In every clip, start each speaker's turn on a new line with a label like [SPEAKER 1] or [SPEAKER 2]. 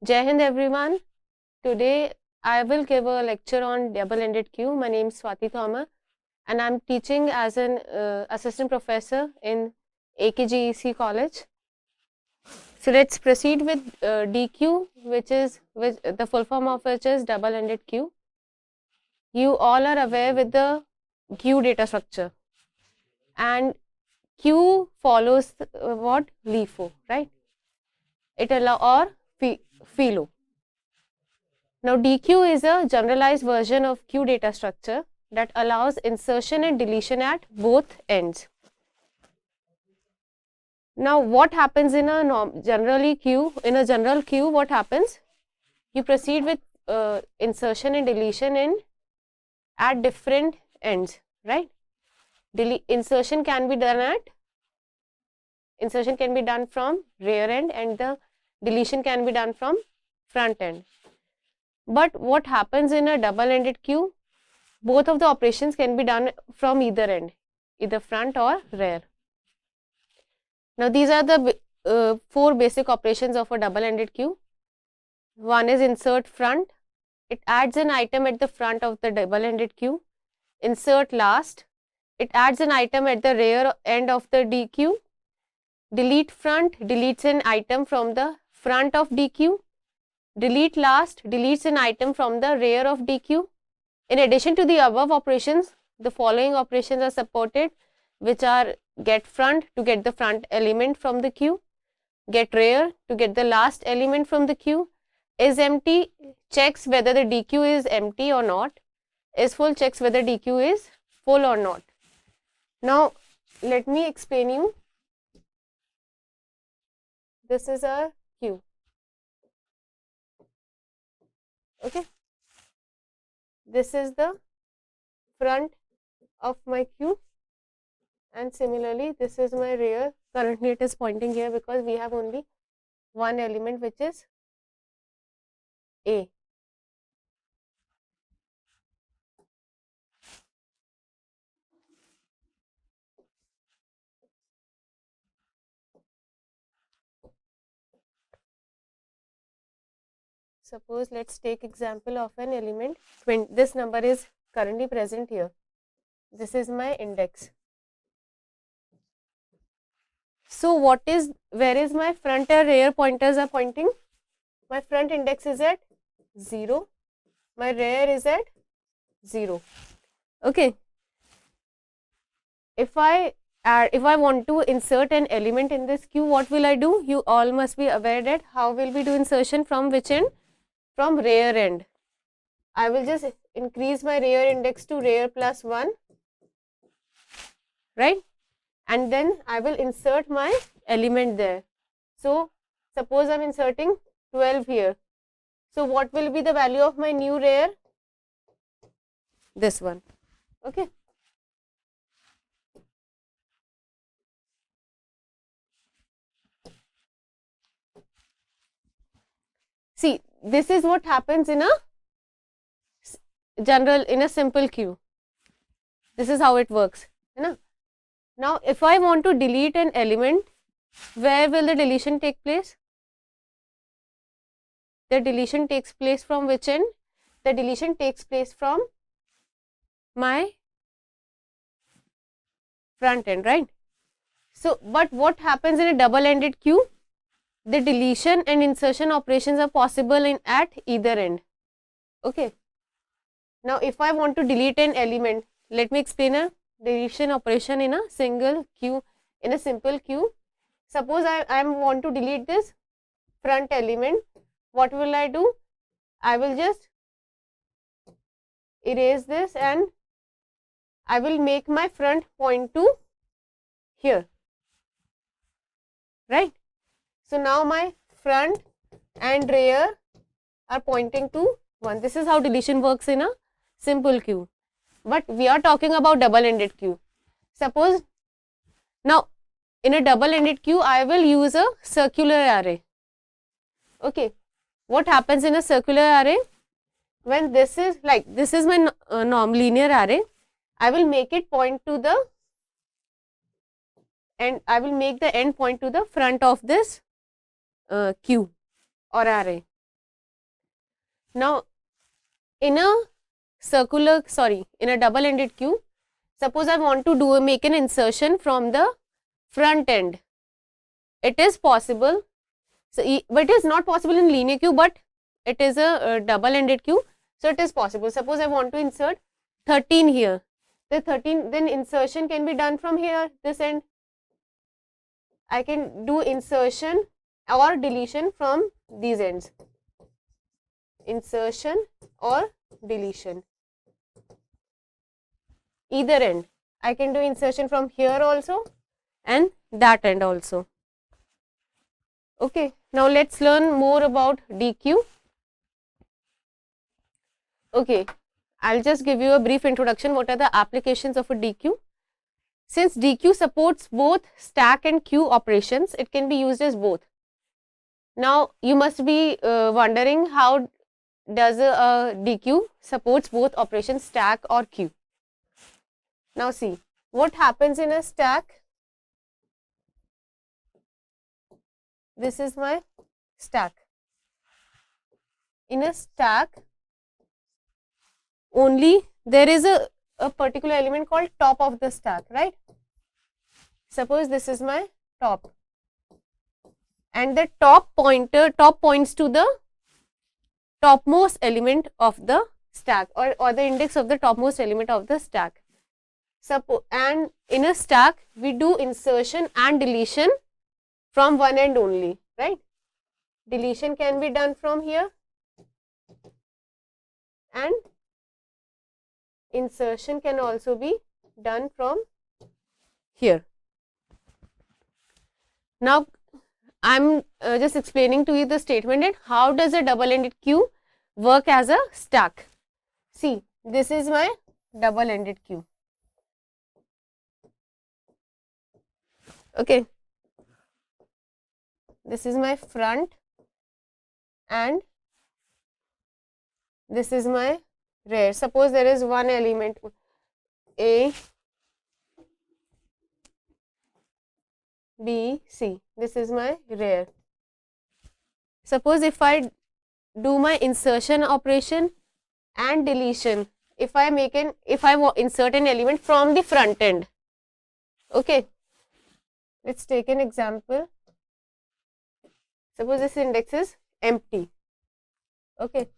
[SPEAKER 1] Jai Hind everyone. Today I will give a lecture on double-ended queue. My name is Swati Tomar and I'm teaching as an assistant professor in AKGEc college. So let's proceed with deque, which the full form of which is double-ended queue. You all are aware with the queue data structure, and queue follows what? LIFO, right? It allow or FILO. Now, deque is a generalized version of queue data structure that allows insertion and deletion at both ends. Now, what happens in a general queue, what happens? You proceed with insertion and deletion at different ends, right? Insertion can be done from rear end, and the deletion can be done from front end. But what happens in a double-ended queue? Both of the operations can be done from either end, either front or rear. Now, these are the four basic operations of a double-ended queue. One is insert front. It adds an item at the front of the double-ended queue. Insert last. It adds an item at the rear end of the deque. Delete front deletes an item from the front of deque. Delete last deletes an item from the rear of deque. In addition to the above operations, the following operations are supported, which are get front to get the front element from the queue, get rear to get the last element from the queue, is empty checks whether the deque is empty or not, is full checks whether deque is full or not. Now, let me explain you. This is a queue. Okay. This is the front of my queue, and similarly this is my rear. Currently it is pointing here because we have only one element, which is A. Suppose let's take example of an element. This number is currently present here. This is my index. So where is my front and rear pointers are pointing? My front index is at 0. My rear is at 0. Okay. If I want to insert an element in this queue, what will I do? You all must be aware that how will we do insertion from which end? From rear end. I will just increase my rear index to rear plus 1, right? And then I will insert my element there. So, suppose I am inserting 12 here. So, what will be the value of my new rear? This one. Okay. See, this is what happens in a simple queue. This is how it works. Now, if I want to delete an element, where will the deletion take place? The deletion takes place from which end? The deletion takes place from my front end, right? So, but what happens in a double-ended queue? The deletion and insertion operations are possible at either end. Okay. Now, if I want to delete an element, let me explain a deletion operation in a single queue, in a simple queue. Suppose I want to delete this front element. What will I do? I will just erase this and I will make my front point to here, right? So, now my front and rear are pointing to 1. This is how deletion works in a simple queue. But we are talking about double-ended queue. Suppose now in a double-ended queue, I will use a circular array. Okay. What happens in a circular array? When this is my linear array, I will make it point to the and I will make the end point to the front of this queue or array. Now, in a double-ended queue, suppose I want to make an insertion from the front end. It is possible. So, but it is not possible in linear queue, but it is a double-ended queue. So, it is possible. Suppose I want to insert 13 here. The 13, then insertion can be done from here, this end. I can do insertion or deletion from these ends. Insertion or deletion. Either end. I can do insertion from here also and that end also. Okay, now let's learn more about deque. Okay, I'll just give you a brief introduction. What are the applications of a deque? Since deque supports both stack and queue operations, it can be used as both. Now, you must be wondering, how does a deque supports both operations, stack or queue? Now see, what happens in a stack? This is my stack. In a stack, only there is a particular element called top of the stack, right? Suppose this is my top, and the top points to the topmost element of the stack, or the index of the topmost element of the stack. And in a stack, we do insertion and deletion from one end only, right? Deletion can be done from here and insertion can also be done from here. Now, I'm just explaining to you the statement that how does a double-ended queue work as a stack. See, this is my double-ended queue. Okay, this is my front and this is my rear. Suppose there is one element A, B, C. This is my rear. Suppose if I do my insertion operation and deletion, if I insert an element from the front end. Okay, let's take an example. Suppose this index is empty. Okay.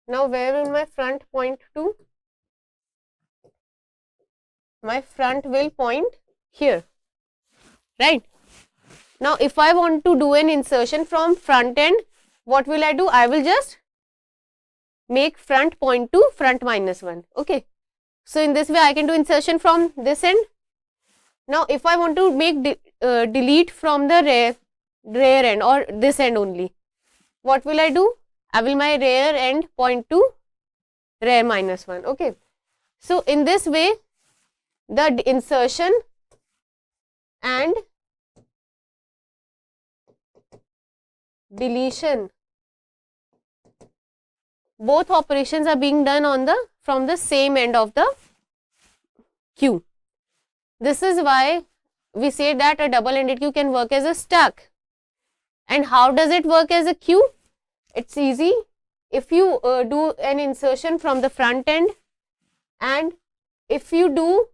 [SPEAKER 1] Now, where will my front point to? My front will point here, right? Now, if I want to do an insertion from front end, what will I do? I will just make front point to front -1. Okay. So, in this way, I can do insertion from this end. Now, if I want to make delete from the rear end or this end only, what will I do? I will my rear end point to rear -1. Okay. So, in this way, the insertion and deletion, both operations are being done from the same end of the queue. This is why we say that a double-ended queue can work as a stack. And how does it work as a queue? It's easy. If you do an insertion from the front end, and if you do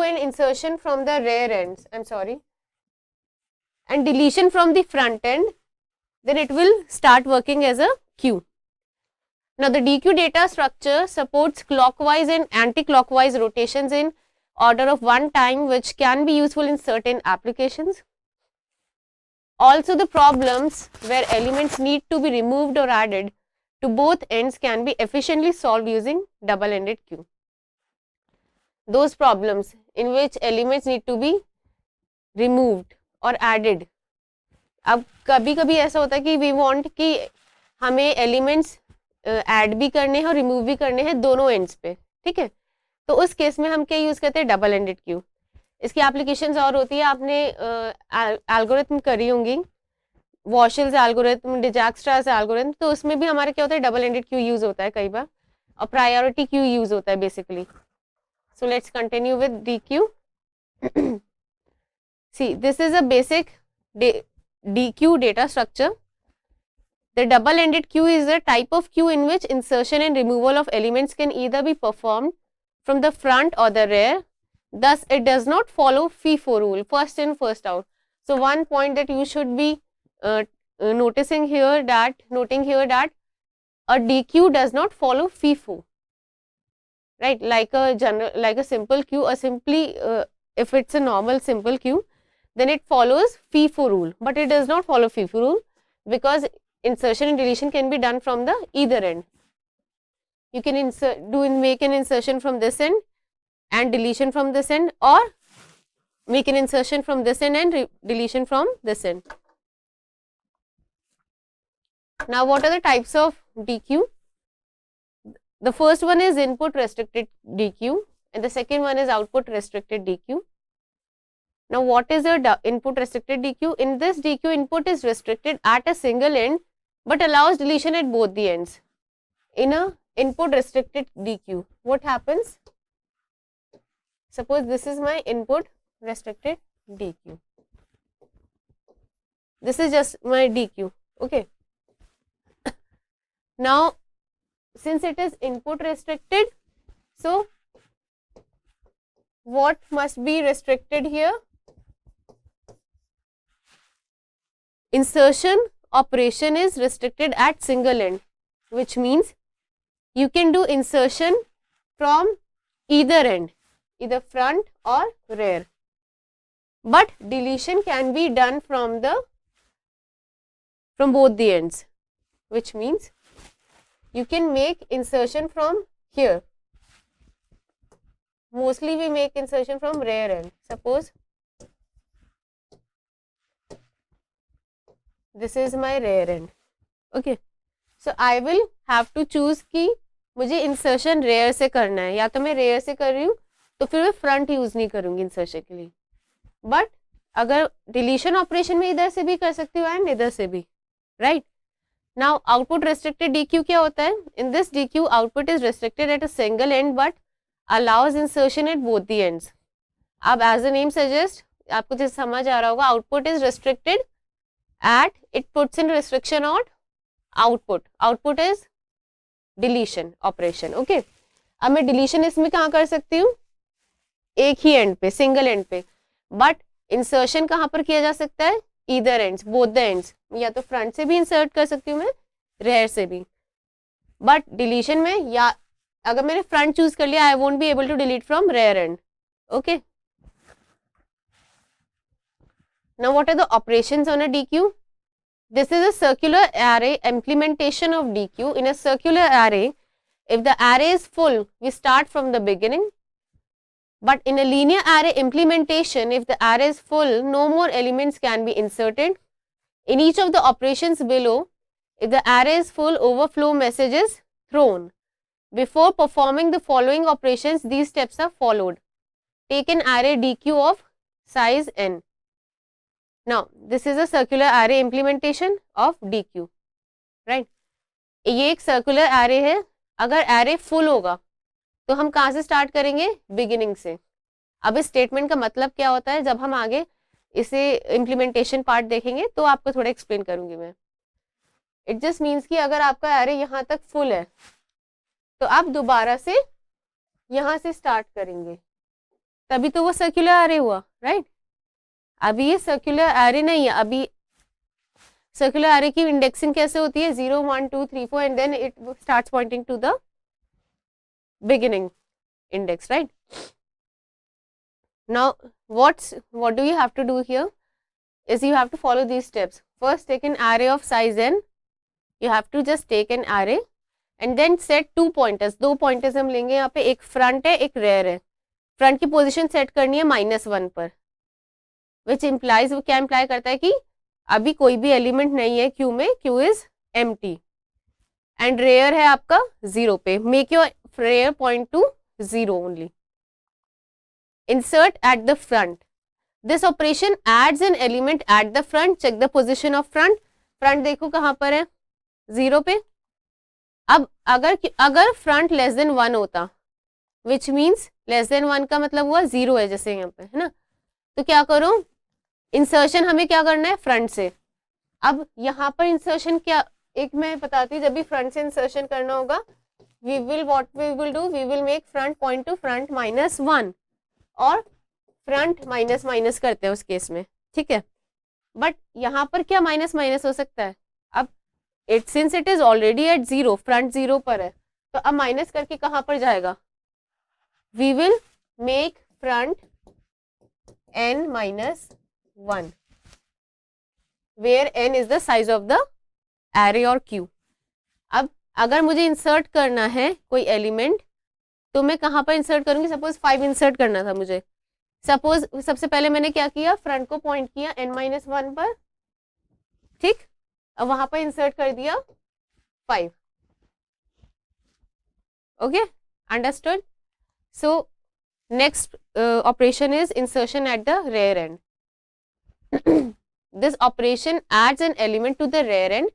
[SPEAKER 1] an insertion from the rear ends, and deletion from the front end, then it will start working as a queue. Now, the deque data structure supports clockwise and anti-clockwise rotations in order of one time, which can be useful in certain applications. Also, the problems where elements need to be removed or added to both ends can be efficiently solved using double-ended queue. Those problems in which elements need to be removed or added. अब कभी कभी ऐसा होता है कि we want कि हमें elements add भी करने हैं और रिमूव भी करने हैं दोनों एंड्स पे, ठीक है? तो उस केस में हम क्या यूज़ करते हैं? Double ended queue. इसकी एप्लीकेशंस और होती है, आपने एल्गोरिथम करी होंगी, वॉशल्स एल्गोरिथम, डिजैक्स्ट्रास एल्गोरिथम, तो उसमें भी हमारे क्या होता है? डबल एंडेड क्यू यूज़ होता है कई बार, और प्रायोरिटी क्यू यूज़ होता है basically. So let's continue with deque. See, this is a basic deque data structure. The double-ended queue is a type of queue in which insertion and removal of elements can either be performed from the front or the rear. Thus, it does not follow FIFO rule, first in, first out. So, one point that you should be noting here that a deque does not follow FIFO, right? Like a simple queue, if it's a normal simple queue, then it follows FIFO rule, but it does not follow FIFO rule because insertion and deletion can be done from the either end. You can make an insertion from this end and deletion from this end, or make an insertion from this end and deletion from this end. Now, what are the types of deque? The first one is input restricted deque and the second one is output restricted deque. Now, what is a input restricted deque? In this deque, input is restricted at a single end but allows deletion at both the ends. In a input restricted deque, what happens? Suppose this is my input restricted deque. This is just my deque, okay. Now, since it is input restricted, so what must be restricted here? Insertion operation is restricted at single end, which means you can do insertion from either end, either front or rear, but deletion can be done from both the ends, which means you can make insertion from here. Mostly we make insertion from rear end. Suppose this is my rear end, okay. So I will have to choose कि मुझे insertion rare से करना है, या तो मैं rare से कर रही हूँ तो फिर मैं फ्रंट यूज नहीं करूँगी इंसर्शन के लिए, बट अगर डिलीशन ऑपरेशन में इधर से भी कर सकती हूँ एंड इधर से भी, right. Now output restricted DQ क्या होता है? In this DQ output is restricted at a single and but allows insertion at both the ends. अब एज द नेम सजेस्ट, आपको जैसे समझ आ रहा होगा, output is restricted at it puts in restriction on output is deletion operation, okay. अब मैं deletion इसमें कहाँ कर सकती हूँ? एक ही end पे, single end पे, but insertion कहाँ पर किया जा सकता है? either ends, both the ends. या तो front से भी insert कर सकती हूँ मैं, rear से भी, but deletion में या अगर मैंने front choose कर लिया, I won't be able to delete from rear end, okay. Now, what are the operations on a DQ? This is a circular array implementation of DQ. In a circular array, if the array is full, we start from the beginning. But in a linear array implementation, if the array is full, no more elements can be inserted. In each of the operations below, if the array is full, overflow message is thrown. Before performing the following operations, these steps are followed. Take an array DQ of size n. Now, this is a circular array implementation of DQ, right? ये एक circular array है. अगर array full होगा तो हम कहाँ से start करेंगे? Beginning से. अब इस statement का मतलब क्या होता है? जब हम आगे इसे implementation part देखेंगे तो आपको थोड़ा explain करूँगी मैं. It just means कि अगर आपका array यहाँ तक full है तो आप दोबारा से यहाँ से start करेंगे, तभी तो वो circular array हुआ, right? अभी ये सर्कुलर एरे नहीं है. अभी सर्कुलर एरे की इंडेक्सिंग कैसे होती है? 0 1 2 3 4 and then it starts pointing to the beginning index, right. Now what do you have to do here is you have to follow these steps. First, take an array of size n. You have to just take an array and then set 2 pointers. 2 pointers हम लेंगे यहाँ पे, एक front है एक rare है. Front की position set करनी है -1 पर, विच इम्प्लाइज, वो क्या इम्प्लाई करता है कि अभी कोई भी एलिमेंट नहीं है क्यू में, queue is empty. And rear है आपका 0 पे. Make your rear point to 0 only. Insert at the front. This operation adds an element at the front. Check the position of front. Front देखो कहाँ पर है? 0 पे. अब अगर फ्रंट लेस देन 1 होता, विच मीन्स लेस देन 1 का मतलब हुआ 0 है जैसे यहाँ पे, है ना. तो क्या करो? इंसर्शन हमें क्या करना है? फ्रंट से. अब यहाँ पर इंसर्शन क्या, एक मैं बताती हूँ, जब भी फ्रंट से इंसर्शन करना होगा we will make front point to front -1 और फ्रंट माइनस माइनस करते हैं उस केस में, ठीक है। बट यहाँ पर क्या माइनस माइनस हो सकता है, अब since it is already at 0, front 0 पर है, तो अब माइनस करके कहाँ पर जाएगा, we will make front n-1 where n is the size of the array or queue। अब अगर मुझे इंसर्ट करना है कोई एलिमेंट तो मैं कहाँ पर इंसर्ट करूंगी, सपोज 5 इंसर्ट करना था मुझे, सपोज सबसे पहले मैंने क्या किया, फ्रंट को पॉइंट किया n-1 पर, ठीक, अब वहां पर इंसर्ट कर दिया 5, okay, understood. So next operation is insertion at the rear end. This operation adds an element to the rear end.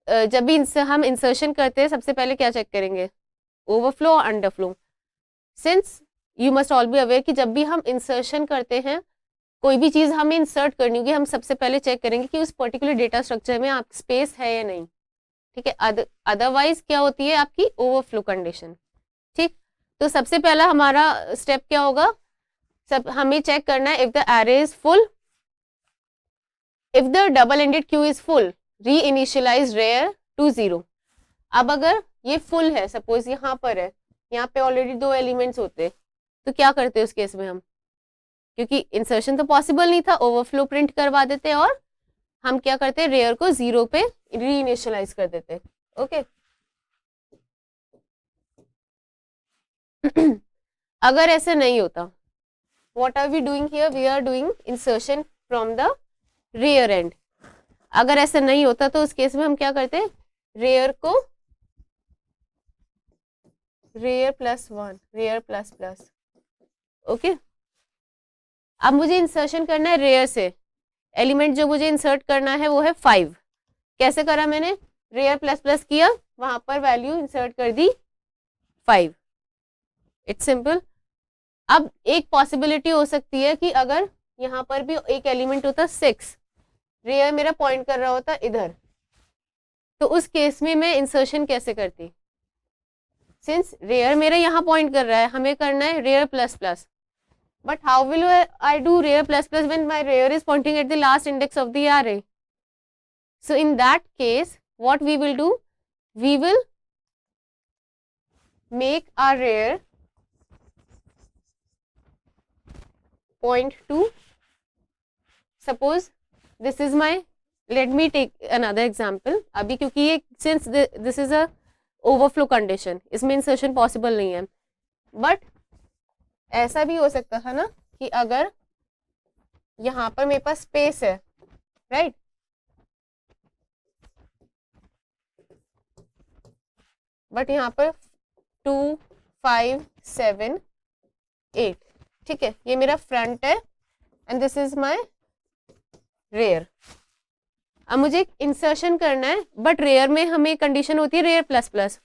[SPEAKER 1] जब भी हम इंसर्शन करते हैं सबसे पहले क्या चेक करेंगे, ओवरफ्लो और underflow. Since you must all be aware कि जब भी हम इंसर्शन करते हैं, कोई भी चीज़ हमें इंसर्ट करनी होगी, हम सबसे पहले चेक करेंगे कि उस पर्टिकुलर डेटा स्ट्रक्चर में आप स्पेस है या नहीं, ठीक है। अदरवाइज क्या होती है आपकी ओवरफ्लो कंडीशन, ठीक। तो सबसे पहला हमारा स्टेप क्या होगा, सब हमें चेक करना है if the array is full, if the double ended queue is full री इनिशियलाइज रेयर टू 0। अब अगर ये फुल है, सपोज यहाँ पर है, यहाँ पे ऑलरेडी 2 एलिमेंट्स होते, तो क्या करते उस केस में हम, क्योंकि इंसर्शन तो पॉसिबल नहीं था, ओवरफ्लो प्रिंट करवा देते और हम क्या करते, रेयर को 0 पे री इनिशियलाइज कर देते, ओके। अगर ऐसे नहीं होता, what are we doing here, we are doing insertion from the rear end. अगर ऐसा नहीं होता तो उस केस में हम क्या करते, रेयर को रेयर +1, रेयर ++, ओके। अब मुझे इंसर्शन करना है रेयर से, एलिमेंट जो मुझे इंसर्ट करना है वो है 5। कैसे करा मैंने, रेयर ++ किया, वहां पर वैल्यू इंसर्ट कर दी 5, इट्स सिंपल। अब एक पॉसिबिलिटी हो सकती है कि अगर यहाँ पर भी एक एलिमेंट होता 6, रेयर मेरा पॉइंट कर रहा होता इधर, तो उस केस में मैं इंसर्शन कैसे करती, सिंस रेयर मेरा यहाँ पॉइंट कर रहा है, हमें करना है rare ++, but how will I do rear ++ when my rear is pointing at the last index of the array? So in that case what we will do, we will make our rear point to, suppose this is my, let me take another example अभी, क्योंकि ये since this is a overflow condition, इसमें insertion possible नहीं है, but ऐसा भी हो सकता था ना कि अगर यहाँ पर मेरे पास स्पेस है, राइट, बट यहाँ पर 2, 5, 7, 8, ठीक है, ये मेरा फ्रंट है and this is my rear. अब मुझे इंसर्शन करना है, बट रेयर में हमें कंडीशन होती है रेयर ++।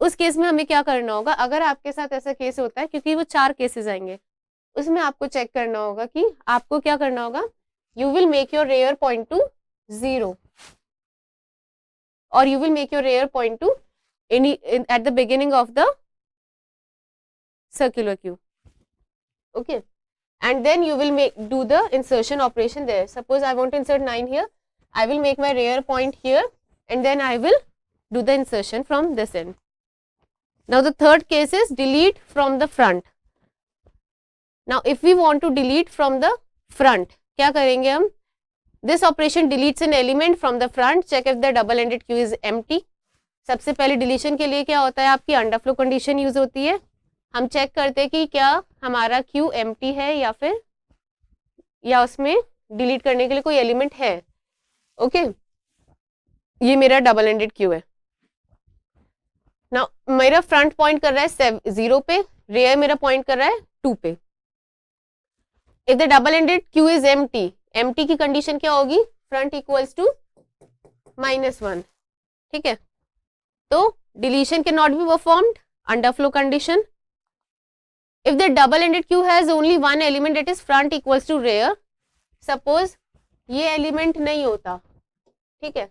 [SPEAKER 1] उस केस में हमें क्या करना होगा, अगर आपके साथ ऐसा केस होता है, क्योंकि वो 4 केसेस आएंगे, उसमें आपको चेक करना होगा कि आपको क्या करना होगा, you will make your rear point to 0 और you will make your rear point to at the beginning of the circular queue, okay, and then you will do the insertion operation there. Suppose I want to insert 9 here, I will make my rear point here and then I will do the insertion from this end. Now the third case is delete from the front. Now if we want to delete from the front, क्या करेंगे हम, this operation deletes an element from the front, check if the double ended queue is empty. सबसे पहले deletion के लिए क्या होता है, आपकी अंडरफ्लो कंडीशन यूज होती है, हम चेक करते हैं कि क्या हमारा क्यू एम्प्टी है या फिर या उसमें डिलीट करने के लिए कोई एलिमेंट है, ओके। ये मेरा डबल एंडेड क्यू है। नाउ मेरा फ्रंट पॉइंट कर रहा है 0 पे, रेयर मेरा पॉइंट कर रहा है 2 पे। If the double ended queue is empty, empty की कंडीशन क्या होगी, फ्रंट इक्वल्स टू -1, ठीक है। तो deletion can not be performed, underflow condition. If the double-ended queue has only one element, that is front equals to rear. Suppose ये element नहीं होता, ठीक है,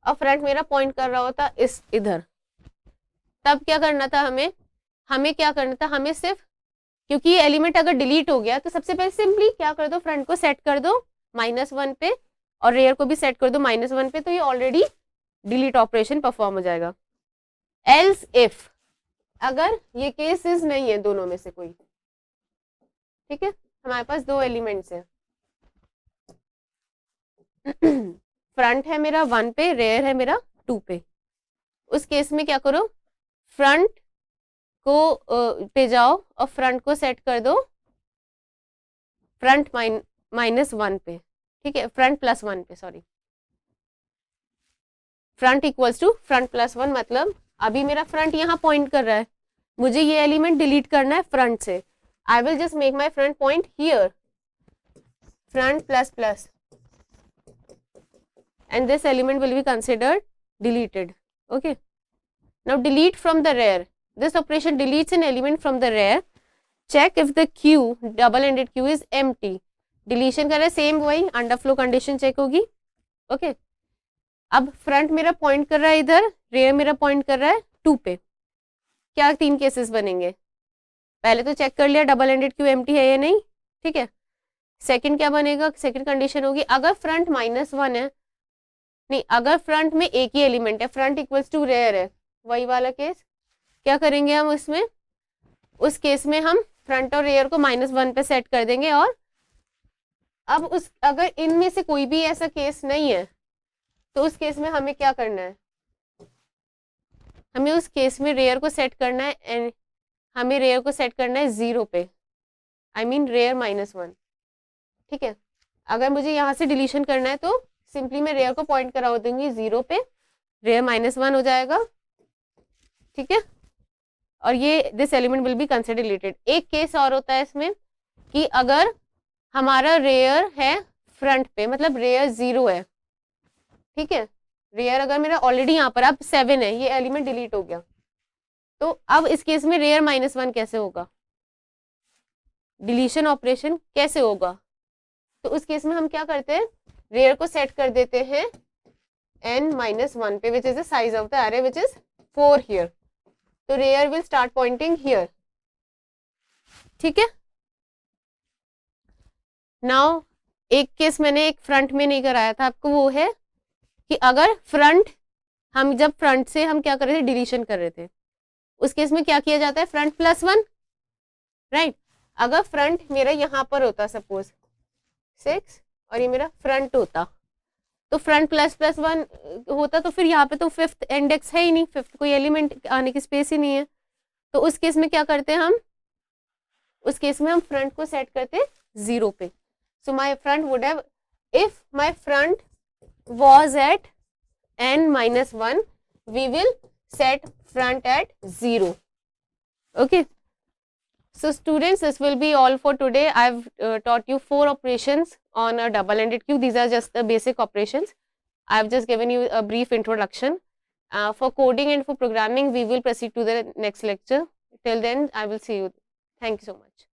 [SPEAKER 1] और फ्रंट मेरा पॉइंट कर रहा होता इस इधर, तब क्या करना था हमें क्या करना था, हमें सिर्फ, क्योंकि ये एलिमेंट अगर डिलीट हो गया तो सबसे पहले सिंपली क्या कर दो, फ्रंट को सेट कर दो -1 पे और रेयर को भी सेट कर दो -1 पे, तो ये ऑलरेडी डिलीट ऑपरेशन परफॉर्म हो जाएगा। एल्स इफ, अगर ये केसेस नहीं है दोनों में से कोई, ठीक है, हमारे पास दो एलिमेंट्स हैं फ्रंट है मेरा 1 पे, रेयर है मेरा 2 पे, उस केस में क्या करो, फ्रंट को पे जाओ और फ्रंट को सेट कर दो फ्रंट -1 पे, ठीक है, फ्रंट +1 पे, sorry, front equals to front +1, मतलब अभी मेरा फ्रंट यहाँ पॉइंट कर रहा है, मुझे ये एलिमेंट डिलीट करना है फ्रंट से, I will just make my front point here, front ++ and this element will be considered deleted. Okay, now delete from the rear, this operation deletes an element from the rear, check if the queue, double-ended queue is empty, deletion कर रहा है, same वही underflow condition check होगी। Okay, अब front मेरा point कर रहा है इधर, रेयर मेरा पॉइंट कर रहा है 2 पे, क्या 3 केसेस बनेंगे, पहले तो चेक कर लिया डबल एंडेड क्यू एम्प्टी है या नहीं, ठीक है, सेकंड क्या बनेगा, सेकंड कंडीशन होगी अगर फ्रंट -1 है, नहीं अगर फ्रंट में एक ही एलिमेंट है, फ्रंट इक्वल्स टू रेयर है, वही वाला केस, क्या करेंगे हम उसमें, उस केस में हम फ्रंट और रेयर को -1 पे सेट कर देंगे, और अब उस अगर इनमें से कोई भी ऐसा केस नहीं है तो उस केस में हमें क्या करना है, हमें उस केस में रेयर को सेट करना है, एंड हमें रेयर को सेट करना है 0 पे, आई मीन रेयर -1, ठीक है, अगर मुझे यहाँ से डिलीशन करना है तो सिंपली मैं रेयर को पॉइंट करा दूंगी 0 पे, रेयर -1 हो जाएगा, ठीक है, और ये this element will be consider deleted. एक केस और होता है इसमें कि अगर हमारा रेयर है फ्रंट पे, मतलब रेयर 0 है, ठीक है, रेयर अगर मेरा ऑलरेडी यहाँ पर अब 7 है, ये एलिमेंट डिलीट हो गया, तो अब इस केस में रेयर -1 कैसे होगा, डिलीशन ऑपरेशन कैसे होगा, तो उस केस में हम क्या करते हैं, रेयर को सेट कर देते हैं n-1 पे, which is the size of the array which is 4 here, तो rear will start pointing here, ठीक है। नाउ एक केस मैंने एक फ्रंट में नहीं कराया था आपको, वो है कि अगर फ्रंट, हम जब फ्रंट से हम क्या कर रहे थे, डिलीशन कर रहे थे, उस केस में क्या किया जाता है, फ्रंट +1, राइट, अगर फ्रंट मेरा यहाँ पर होता सपोज 6 और ये मेरा फ्रंट होता, तो फ्रंट +1 होता, तो फिर यहाँ पे तो 5th इंडेक्स है ही नहीं, 5th कोई एलिमेंट आने की स्पेस ही नहीं है, तो उस केस में क्या करते हैं हम, उस केस में हम फ्रंट को सेट करते 0 पे, so my front would have, if my front was at n-1, we will set front at 0. Okay, so students, this will be all for today. I've taught you 4 operations on a double-ended queue. These are just the basic operations. I've just given you a brief introduction. For coding and for programming, we will proceed to the next lecture. Till then, I will see you. Thank you so much.